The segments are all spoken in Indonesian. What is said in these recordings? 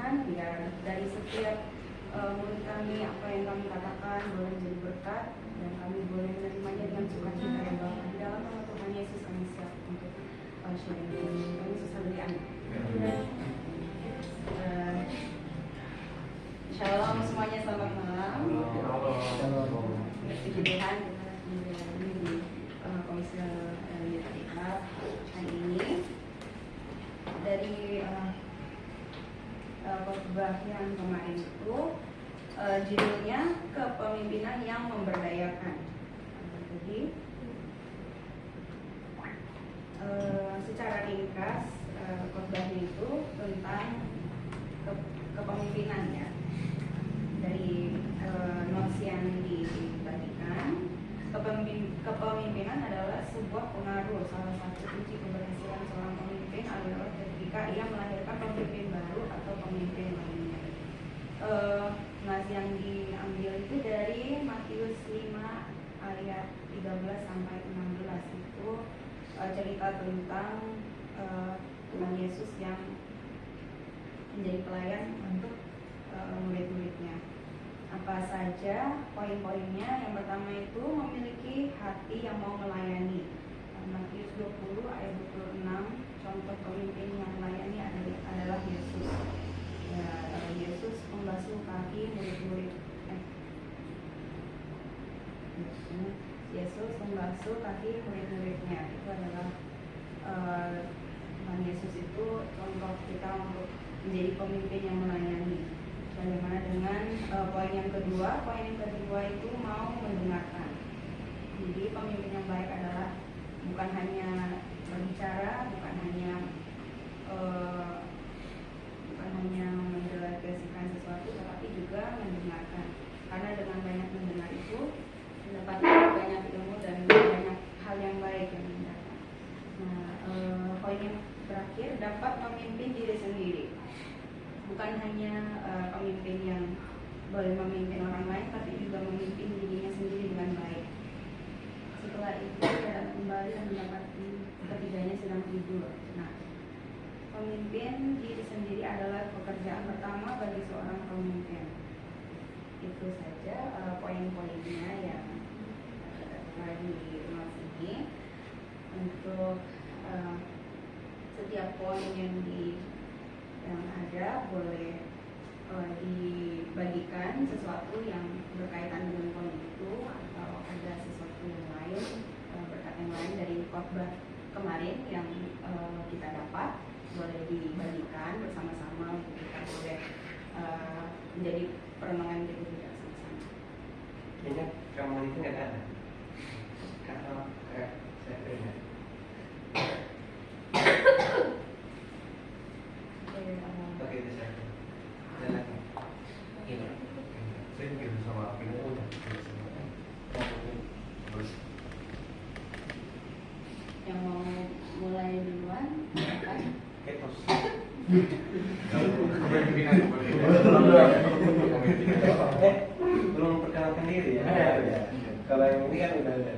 Tuhan, biar dari setiap mulut kami, apa yang kami katakan boleh menjadi berkat, dan kami boleh menerimanya dengan sukacita ya Bapa. Di dalam nama Tuhan Yesus kami siap untuk sharing. Kami susah beri amin. Shalom semuanya, selamat malam. Puji Tuhan, kita kembali di Komisi Yudhika hari ini. Dari khotbah yang kemarin itu judulnya kepemimpinan yang memberdayakan. Jadi secara ringkas khotbahnya itu tentang kepemimpinan ya. Dari notes yang dibagikan, kepemimpinan adalah sebuah pengaruh. Salah satu kunci keberhasilan seorang pemimpin adalah ketika ia melahirkan pemimpin baru atau pemimpin lainnya. Nas yang diambil itu dari Matius 5 ayat 13 sampai 16 itu cerita tentang Tuhan Yesus yang menjadi pelayan untuk murid-muridnya. Apa saja poin-poinnya? Yang pertama itu memiliki hati yang mau melayani. Matius 20 ayat 26, contoh pemimpin yang melayani adalah Yesus. Ya, Yesus membasuh kaki murid-murid. Yesus membasuh kaki murid-muridnya. Itu adalah Tuhan Yesus itu contoh kita untuk menjadi pemimpin yang melayani. Bagaimana dengan poin yang kedua? Poin yang kedua itu mau mendengarkan. Jadi pemimpin yang baik adalah bukan hanya berbicara, bukan hanya mendelegasikan sesuatu, tetapi juga mendengarkan. Karena dengan banyak mendengar itu mendapatkan banyak ilmu dan banyak hal yang baik yang mendatang. Nah, poin yang terakhir, dapat memimpin diri sendiri. Bukan hanya pemimpin yang boleh memimpin orang lain, tapi juga memimpin dirinya sendiri dengan baik. Setelah itu dia datang kembali dan mendapati ketiganya sedang tidur. Nah, pemimpin diri sendiri adalah pekerjaan pertama bagi seorang pemimpin. Itu saja poin-poinnya yang telah di notes ini. Untuk setiap poin yang ada boleh dibagikan sesuatu yang berkaitan dengan poin itu, atau ada sesuatu yang lain, berkat yang lain dari khotbah kemarin yang kita dapat, boleh dibagikan bersama-sama untuk kita boleh menjadi perenungan kita juga sama-sama. Kayaknya kamu itu nggak ada, karena saya pernah. Oke, itu saya. Saya mungkin sama Pino udah terus Yang mau mulai duluan, kan? Ketos. Belum perkenalkan diri ya? Kalau yang ini kan udah ada.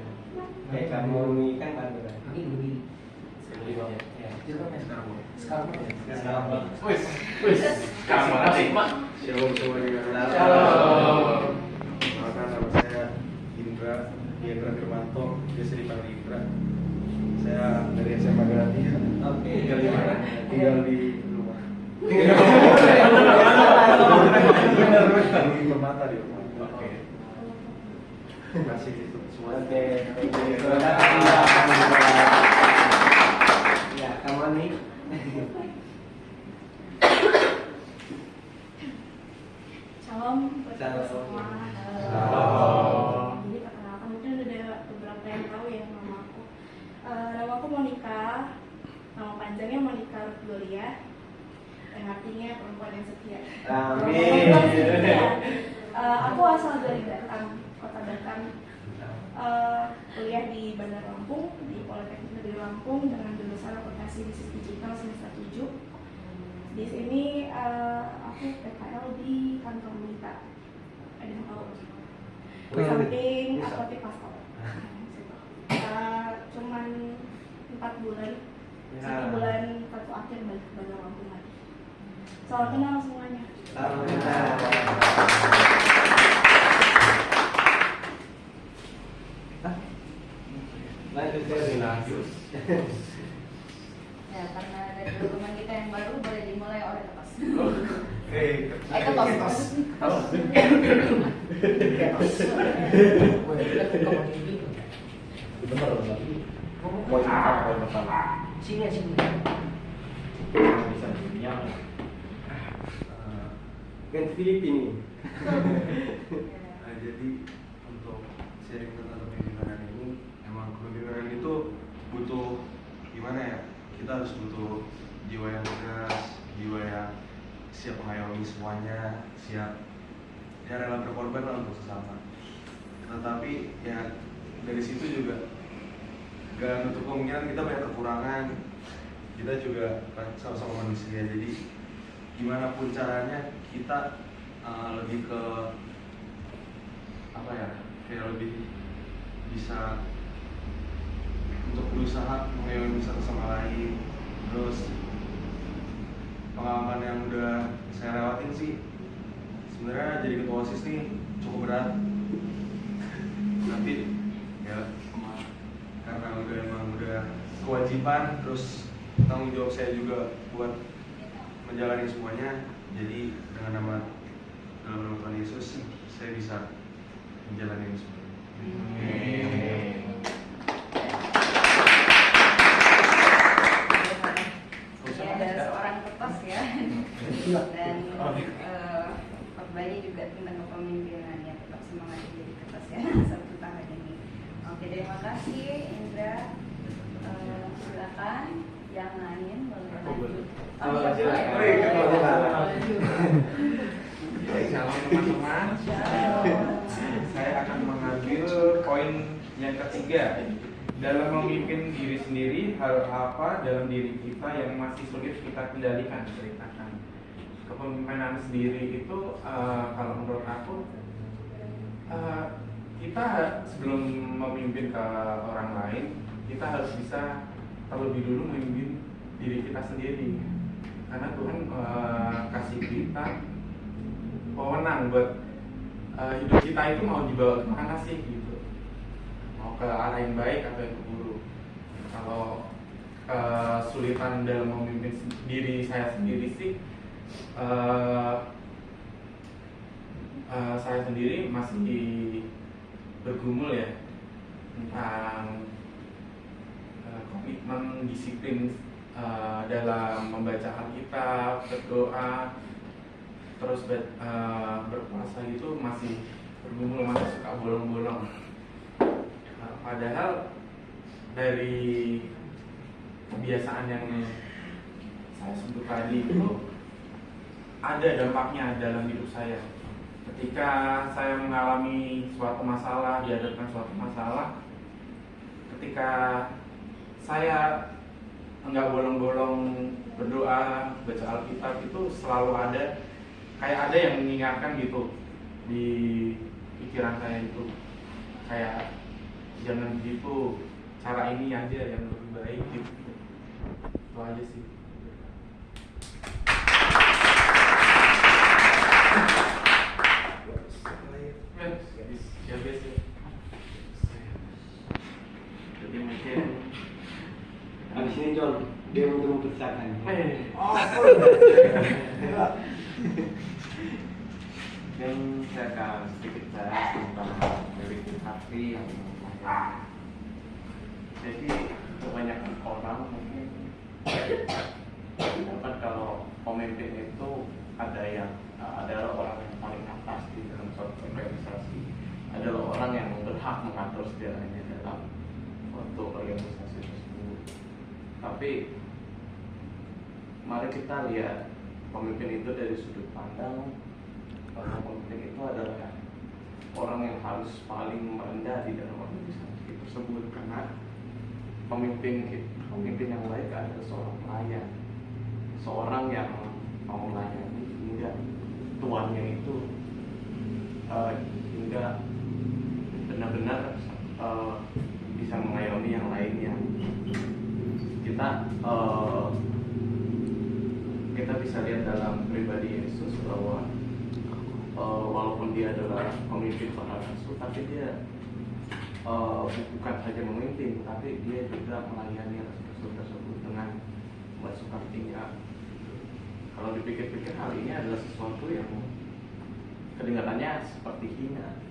Kayak kamu ini kan baru kan? Ini begini. Sekarang. kamu asik mak. Shalom semuanya. Shalom. Perkenalkan, nama saya Indra Firmanto, biasa dipanggil Indra. Saya dari SMA Galatia. Oke. Tinggal di mana? Tinggal di rumah. Benar di Permata di rumah. Oke. Terima kasih itu semua. Oke. Ya, kamu nih. Shalom buat kita Shalom. semua. Shalom. Jadi perkenalkan, mungkin ada beberapa yang tahu ya nama aku. Nama aku Monica. Nama panjangnya Monica Ruth Gloria, yang artinya perempuan yang setia. Amin. Perempuan setia. Aku asal dari Batam, kota Batam. Kuliah di Bandar Lampung, di Politeknik Negeri Lampung dengan jurusan Aplikasi Bisnis Digital semester 7. Di sini aku PKL di kantor Mita. Ada yang tahu? Samping apotek Pastor. Cuman 4 bulan. Sampai bulan 1 akhir balik ke Bandar Lampung lagi. Salam kenal semuanya. Salam kenal. Lanjut dari lanjut. Ya, karena dari dokumen kita yang baru boleh dimulai oleh Ketos. Ketos. Bener lagi. Poin pertama. Sini sini. Bisa dunia. Kan Filipina. Nah, jadi untuk sharing tentang kepemimpinan ini, emang kepemimpinan itu butuh gimana ya? Kita harus butuh jiwa yang tegas, jiwa yang siap mengayomi semuanya, siap ya rela berkorban lah untuk sesama. Tetapi ya dari situ juga gak nutup kemungkinan kita banyak kekurangan. Kita juga kan sama-sama manusia, jadi gimana pun caranya kita lebih ke apa ya, kayak lebih bisa untuk berusaha mengayomi satu sama lain. Terus pengalaman yang udah saya lewatin sih, sebenarnya jadi ketua OSIS nih cukup berat, tapi ya karena udah kewajiban, terus tanggung jawab saya juga buat menjalani semuanya. Jadi dengan dalam nama Tuhan Yesus saya bisa menjalani ini semua. Ini ada seorang Ketos ya. Dan khotbahnya juga tentang kepemimpinan ya. Tetap semangat jadi Ketos ya satu tahun ini. Oke, terima kasih Indra. Silakan yang lain boleh lanjut. Shalom teman-teman. Saya akan mengambil poin yang ketiga. Dalam memimpin diri sendiri, hal apa dalam diri kita yang masih sulit kita kendalikan? Ceritakan. Kepemimpinan sendiri itu, kalau menurut aku, kita sebelum memimpin ke orang lain, kita harus bisa terlebih dulu memimpin diri kita sendiri. Karena Tuhan kasih kita wewenang buat hidup kita itu mau dibawa kemana sih gitu, mau ke arah yang baik atau yang buruk. Kalau kesulitan dalam memimpin diri saya sendiri sih, saya sendiri masih bergumul ya tentang komitmen disiplin dalam membaca Alkitab, berdoa, terus berpuasa itu masih bergumul, masih suka bolong-bolong. Padahal dari kebiasaan yang saya sebut tadi itu ada dampaknya dalam hidup saya. Ketika saya mengalami suatu masalah, dihadapkan suatu masalah, ketika saya enggak bolong-bolong berdoa, baca Alkitab, itu selalu ada kayak ada yang mengingatkan gitu di pikiran saya itu, kayak jangan begitu, cara ini aja yang lebih baik gitu. Itu aja sih. Ya biasa. Jadi mungkin Abis ini John, dia untuk mempersiapkan. dan saya akan sedikit bahas tentang memiliki hati yang lumayan. Jadi kebanyakan orang mungkin dapat kalau pemimpin itu adalah orang yang paling atas di dalam suatu organisasi, adalah orang yang berhak mengatur segalanya dalam suatu organisasi tersebut. Tapi mari kita lihat pemimpin itu dari sudut pandang bahwa pemimpin itu adalah orang yang harus paling rendah di dalam organisasi tersebut, karena pemimpin yang baik adalah seorang pelayan, seorang yang mau melayani hingga tuannya itu hingga benar-benar bisa mengayomi yang lainnya. Kita kita bisa lihat dalam pribadi Yesus bahwa walaupun dia adalah pemimpin para rasul, tapi dia bukan saja memimpin, tapi dia juga melayani rasul tersebut dengan membasuhkan hatinya. Kalau dipikir-pikir, hal ini adalah sesuatu yang kedengarannya seperti hina.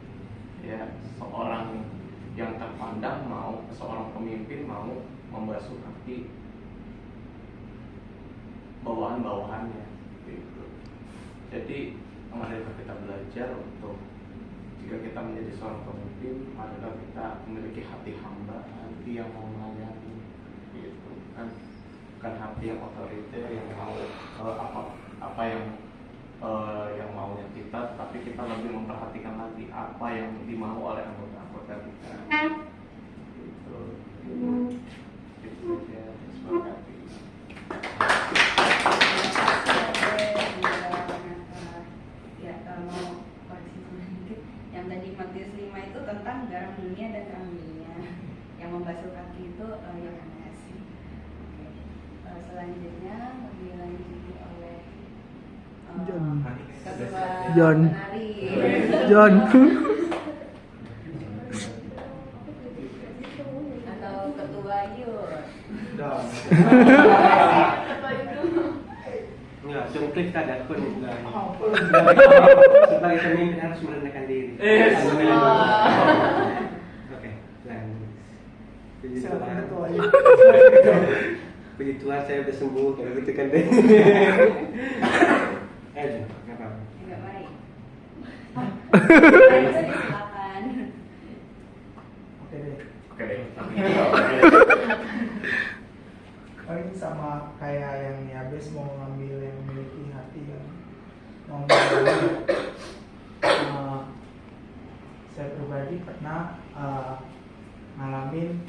Ya, seorang yang terpandang seorang pemimpin mau membasuh kaki bawahan-bawahannya gitu. Jadi marilah kita belajar untuk jika kita menjadi seorang pemimpin, marilah kita memiliki hati hamba, hati yang mau melayani gitu kan, bukan hati yang otoriter yang mau apa yang maunya kita, tapi kita lebih memperhatikan lagi apa yang dimau oleh anggota-anggota kita gitu. Itu saja. Terima kasih. Ya, mau koreksi sedikit. Yang tadi Matius 5 itu tentang garam dunia dan terang dunia. Yang membasuh kaki itu Yohanes. Oke. Selanjutnya dilanjuti oleh ketua John. penari. John. Atau ketua youth. Enggak, cungklik ada pun. Sebagai pemimpin harus merendahkan diri. Oke, lanjut. Puji Tuhan. Puji Tuhan saya udah sembuh kalau gitu kan deh. Nggak apa-apa. Enggak, mari. Silakan. Oke deh. Paling sama kayak yang Yabes mau ngambil yang memiliki hati yang mau ngambil. Saya pribadi pernah ngalamin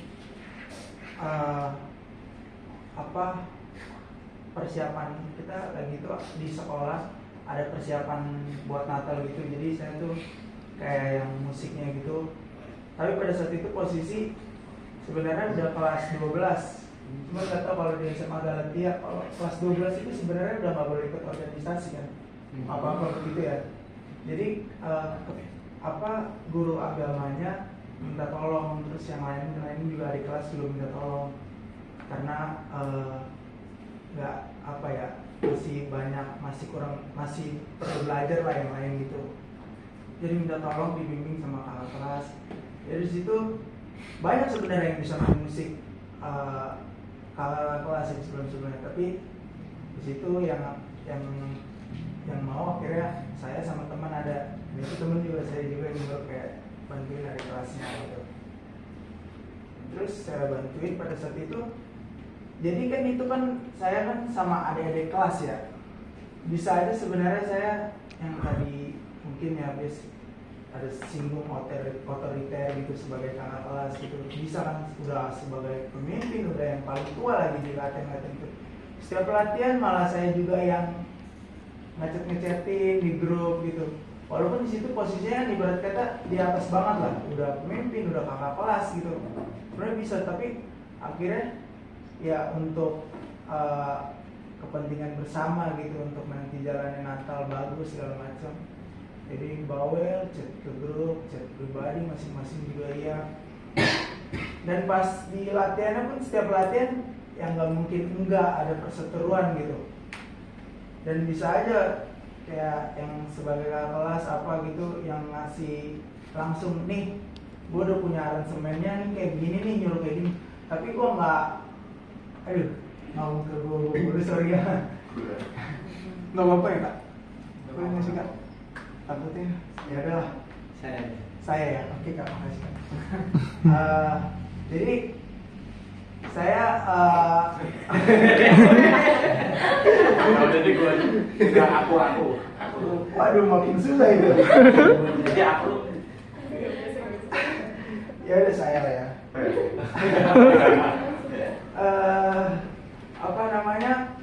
persiapan kita lagi tuh di sekolah ada persiapan buat Natal gitu, jadi saya tuh kayak yang musiknya gitu, tapi pada saat itu posisi sebenarnya udah kelas 12. Cuma nggak tahu kalau di SMA Galatia kalau kelas 12 itu sebenarnya udah nggak boleh ikut organisasi kan, apa begitu ya. Jadi guru agamanya minta tolong, terus yang lain juga di kelas belum minta tolong karena nggak masih perlu belajar lah yang lain gitu. Jadi minta tolong dibimbing sama kakak kelas. Dari situ banyak sebenarnya yang bisa main musik. Kakak kelas yang sebelumnya, tapi di situ yang mau akhirnya saya sama teman ada, itu teman juga saya juga yang kayak bantuin dari kelasnya gitu. Terus saya bantuin pada saat itu, jadi kan itu kan saya kan sama adik-adik kelas ya, bisa aja sebenarnya saya yang tadi mungkin ya habis ada singgung otoriter gitu sebagai kakak kelas gitu, bisa kan udah sebagai pemimpin, udah yang paling tua lagi di latihan-latihan itu. Setiap pelatihan malah saya juga yang ngechat-ngechatin di grup gitu, walaupun di situ posisinya ibarat kata di atas banget lah, udah pemimpin, udah kakak kelas gitu, sebenarnya bisa, tapi akhirnya ya untuk kepentingan bersama gitu, untuk nanti jalannya Natal bagus segala macam. Jadi bawel, chat ke grup, chat pribadi masing-masing juga iya. Dan pas di latihannya pun setiap latihan yang nggak mungkin enggak ada perseteruan gitu. Dan bisa aja kayak yang sebagai kakak kelas apa gitu yang ngasih langsung nih, gue udah punya aransemennya nih kayak gini nih, nyuruh kayak gini. Tapi gue nggak, mau ke gue sorry ya. Nggak apa-apa ya kak? Gue nggak sih kak? Takutnya ya udahlah saya ya, oke kak, makasih kak. Jadi saya Jadi gue nggak aku waduh makin susah itu. jadi aku Ya udah saya lah ya. Apa namanya,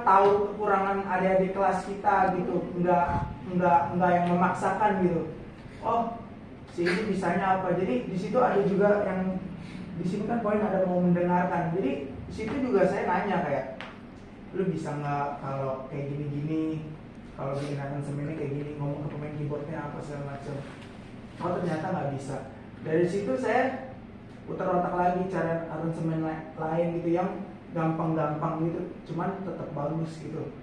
tahu kekurangan adik-adik kelas kita gitu, nggak yang memaksakan gitu. Oh si ini bisanya apa, jadi di situ ada juga yang di sini kan poin ada mau mendengarkan. Jadi di situ juga saya nanya kayak, lu bisa nggak kalau kayak gini-gini, kalau bikin aransemennya kayak gini, ngomong ke pemain keyboardnya apa segala macam. Oh ternyata nggak bisa. Dari situ saya putar otak lagi cara aransemen lain gitu yang gampang-gampang gitu, cuman tetap bagus gitu.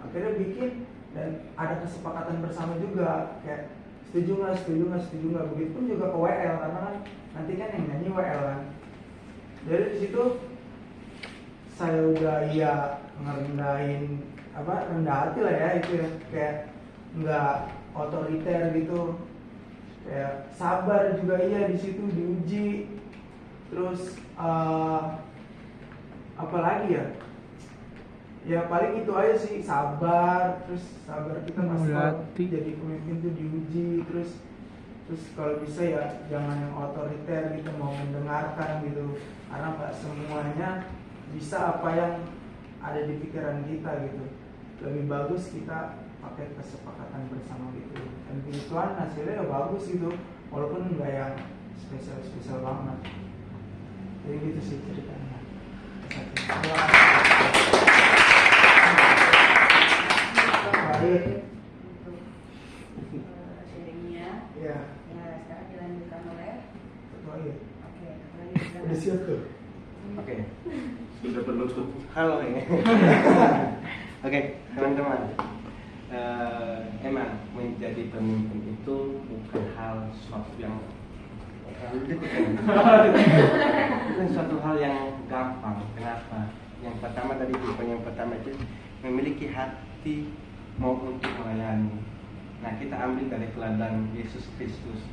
Akhirnya bikin dan ada kesepakatan bersama juga kayak setuju nggak, begitupun juga ke WL karena kan nanti kan yang nyanyi WL kan. Dari situ saya udah ngerendahin rendah hati lah ya itu ya, kayak nggak otoriter gitu, kayak sabar juga iya di situ diuji. Terus apa lagi ya? Ya paling itu aja sih, sabar, terus sabar kita pasti jadi pemimpin tuh diuji, terus kalau bisa ya jangan yang otoriter gitu, mau mendengarkan gitu, karena nggak semuanya bisa apa yang ada di pikiran kita gitu. Lebih bagus kita pakai kesepakatan bersama gitu, dan begituan hasilnya ya bagus gitu, walaupun nggak yang spesial banget. Jadi gitu sih ceritanya. Baik. Untuk sharingnya. Ya. Ya, sekarang dilanjutkan oleh. Ketua ya. Oke, ketua lagi. Udah siap tuh. Oke. Sudah berlutut. Halo ini. Oke, teman-teman. Emang menjadi pemimpin itu bukan hal suatu yang bukan suatu hal yang gampang. Kenapa? Yang pertama tadi yang pertama itu memiliki hati mau untuk melayani. Nah, kita ambil dari teladan Yesus Kristus.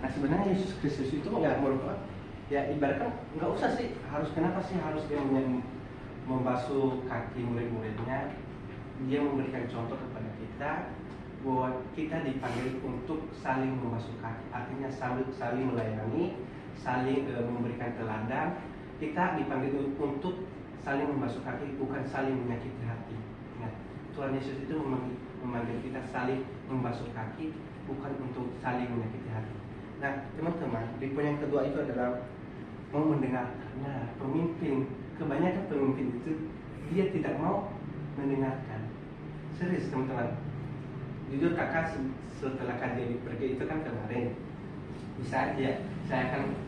Nah, sebenarnya Yesus Kristus itu nggak merupakan, ya ibaratkan nggak usah sih harus, kenapa sih harus dia membasuh kaki murid-muridnya. Dia memberikan contoh kepada kita bahwa kita dipanggil untuk saling membasuh kaki, artinya saling melayani, saling memberikan teladan. Kita dipanggil untuk saling membasuh kaki, bukan saling menyakiti hati. Nah, Tuhan Yesus itu memanggil kita saling membasuh kaki, bukan untuk saling menyakiti hati. Nah, teman-teman, di poin yang kedua itu adalah mau mendengarkan. Nah, pemimpin, kebanyakan pemimpin itu dia tidak mau mendengarkan. Serius teman-teman, jujur kakak setelah kajian pergi itu kan kemarin, bisa aja saya akan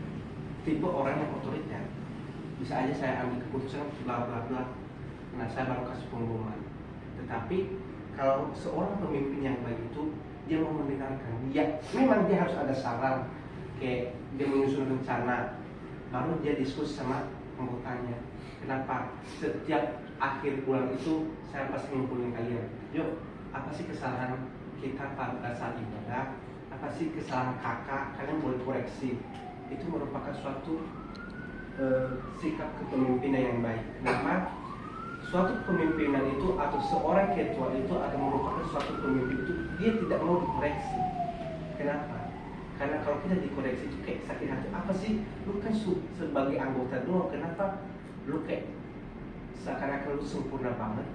tipe orang yang otoriter, bisa aja saya ambil keputusan bla bla bla. Nah, saya baru kasih pengumuman. Tetapi kalau seorang pemimpin yang baik itu dia mau mendengarkan, ya memang dia harus ada saran, kayak dia menyusun rencana, baru dia diskusi sama anggotanya. Kenapa? Setiap akhir bulan itu saya pasti ngumpulin kalian. Yuk, apa sih kesalahan kita pada saat ibadah? Apa sih kesalahan kakak? Kalian boleh koreksi. Itu merupakan suatu sikap kepemimpinan yang baik. Kenapa? Suatu pemimpinan itu atau seorang ketua itu atau merupakan suatu pemimpin itu dia tidak mau dikoreksi. Kenapa? Karena kalau kita dikoreksi itu kayak sakit hati. Apa sih? Lu kan sebagai anggota doang, kenapa lu kayak seakan-akan lu sempurna banget?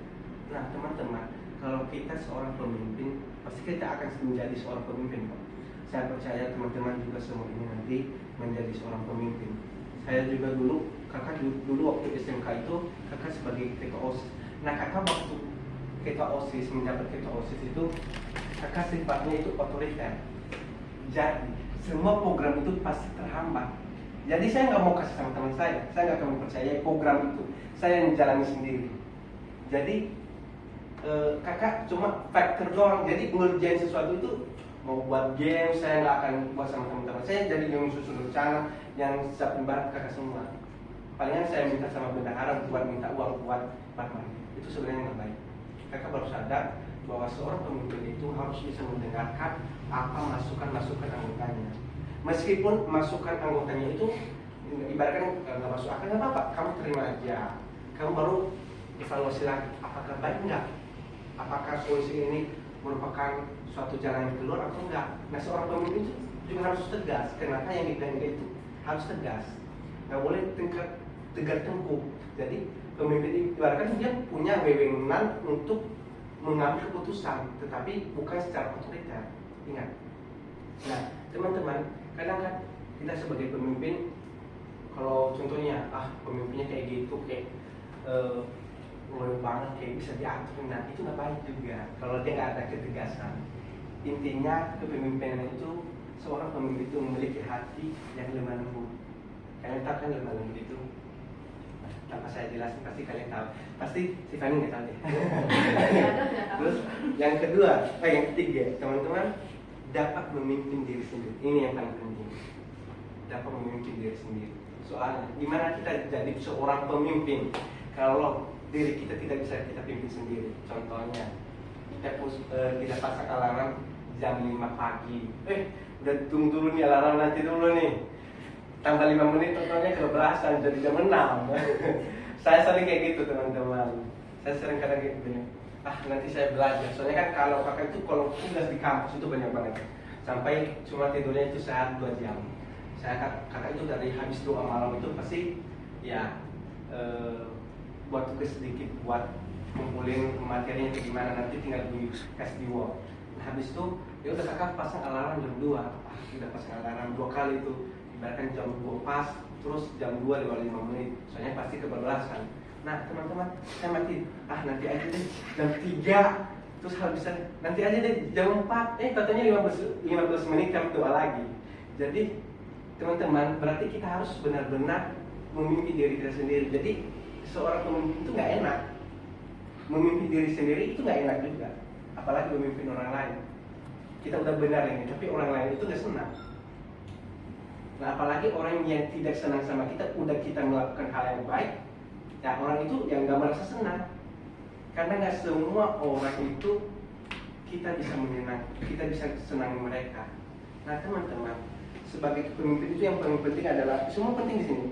Nah, teman-teman, kalau kita seorang pemimpin, pasti kita akan menjadi seorang pemimpin, Pak. Saya percaya teman-teman juga semua ini nanti menjadi seorang pemimpin. Saya juga kakak dulu waktu SMK itu, kakak sebagai ketua OSIS. Nah, kakak waktu ketua OSIS, menjabat ketua OSIS itu, kakak sifatnya itu otoriter. Jadi, semua program itu pasti terhambat. Jadi saya nggak mau kasih sama teman saya nggak akan mempercayai program itu. Saya yang jalani sendiri. Jadi, kakak cuma factor doang. Jadi ngerjain sesuatu itu, mau buat game saya nggak akan buat sama teman-teman. Saya jadi yang susun rencana, yang siapin barang kakak semua. Palingan saya minta sama bendahara buat minta uang buat barang. Itu sebenarnya nggak baik. Kakak baru sadar bahwa seorang pemimpin itu harus bisa mendengarkan apa masukan anggotanya. Meskipun masukan anggotanya itu ibaratkan nggak masuk akal, nggak apa-apa, kamu terima aja. Kamu baru evaluasi lagi, apakah baik nggak? Apakah solusi ini merupakan suatu jalan yang keluar atau enggak? Nah, seorang pemimpin juga harus tegas. Kenapa yang dibilang itu harus tegas? Nggak boleh tegar tengkuk. Jadi pemimpin ibaratkan dia punya wewenang untuk mengambil keputusan, tetapi bukan secara otoriter. Ingat. Nah, teman-teman, kadang kan kita sebagai pemimpin kalau contohnya pemimpinnya kayak gitu, kayak loyal banget, kayak bisa diatur, nah itu nggak baik juga kalau dia nggak ada ketegasan. Intinya kepemimpinan itu, seorang pemimpin itu memiliki hati yang lemah lembut. Kalian tahu kan lemah lembut itu? Nah, tanpa saya jelasin pasti kalian tahu. Pasti si Fanny nggak tahu deh. Terus yang kedua, yang ketiga, teman-teman, dapat memimpin diri sendiri. Ini yang paling penting. Dapat memimpin diri sendiri. Soalnya, gimana kita jadi seorang pemimpin kalau diri kita tidak bisa kita pimpin sendiri? Contohnya, kita pasang alarm jam 5 pagi. Udah tunggu dulu nih alarm, nanti dulu nih. Tambah 5 menit contohnya kebelasan, jadi jam 6. Saya sering kayak gitu teman-teman. Saya sering kadang kayak gini. Nanti saya belajar. Soalnya kan kalau kakak itu kalau tugas di kampus itu banyak banget. Sampai cuma tidurnya itu sehari 2 jam. Kakak itu dari habis doa malam itu pasti ya buat tugas sedikit, buat kumpulin materinya itu gimana, nanti tinggal kasih di word. Nah, habis itu ya udah kakak pasang alarm jam 2. Udah pasang alarm 2 kali itu. Ibaratkan jam 2 pas, terus jam 2 lewat 5 menit. Soalnya pasti kebablasan. Nah, teman-teman, saya mati. Nanti aja deh jam 3. Terus habisan nanti aja deh jam 4. Katanya 15 menit kami doa lagi. Jadi, teman-teman, berarti kita harus benar-benar memimpin diri kita sendiri. Jadi, seorang pemimpin itu nggak enak. Memimpin diri sendiri itu nggak enak juga. Apalagi memimpin orang lain. Kita udah benar ini, tapi orang lain itu nggak senang. Nah, apalagi orang yang tidak senang sama kita, udah kita melakukan hal yang baik, ya orang itu yang nggak merasa senang. Karena nggak semua orang itu kita bisa menyenang, kita bisa senang mereka. Nah, teman-teman, sebagai pemimpin itu yang paling penting adalah, semua penting di sini,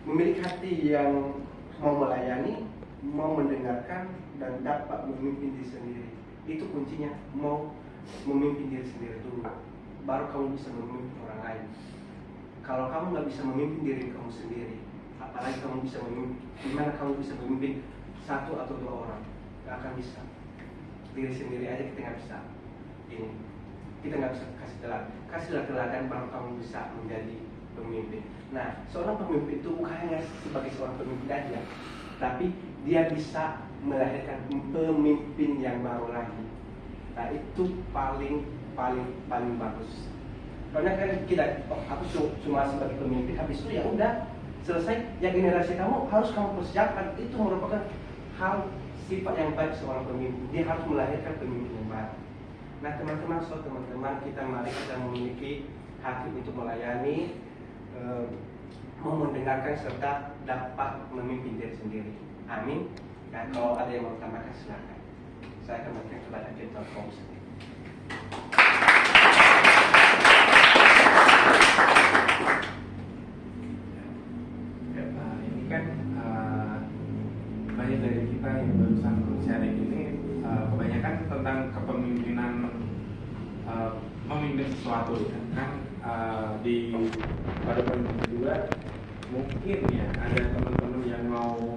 memiliki hati yang mau melayani, mau mendengarkan, dan dapat memimpin diri sendiri. Itu kuncinya, mau memimpin diri sendiri dulu, baru kamu bisa memimpin orang lain. Kalau kamu nggak bisa memimpin diri kamu sendiri, apalagi kamu bisa memimpin, gimana kamu bisa memimpin 1 atau 2 orang? Nggak akan bisa. Diri sendiri aja kita nggak bisa. Ini kita nggak bisa kasihlah teladan, baru kamu bisa menjadi pemimpin. Nah, seorang pemimpin itu bukan hanya sebagai seorang pemimpin aja, tapi dia bisa melahirkan pemimpin yang baru lagi. Nah, itu paling bagus. Karena kan aku cuma sebagai pemimpin, habis itu ya udah selesai. Yang generasi kamu harus kamu persiapkan. Itu merupakan hal sifat yang baik seorang pemimpin. Dia harus melahirkan pemimpin yang baru. Nah, teman-teman, mari kita memiliki hati untuk melayani, mau mendengarkan serta dapat memimpin diri sendiri. Amin. Dan kalau ada yang mau tambahkan silakan. Saya akan berikan kepada Ketua Komisi. Ini kan banyak dari kita yang barusan sharing ini kebanyakan tentang kepemimpinan, memimpin sesuatu ya kan. Pada poin juga mungkin ya ada teman-teman yang mau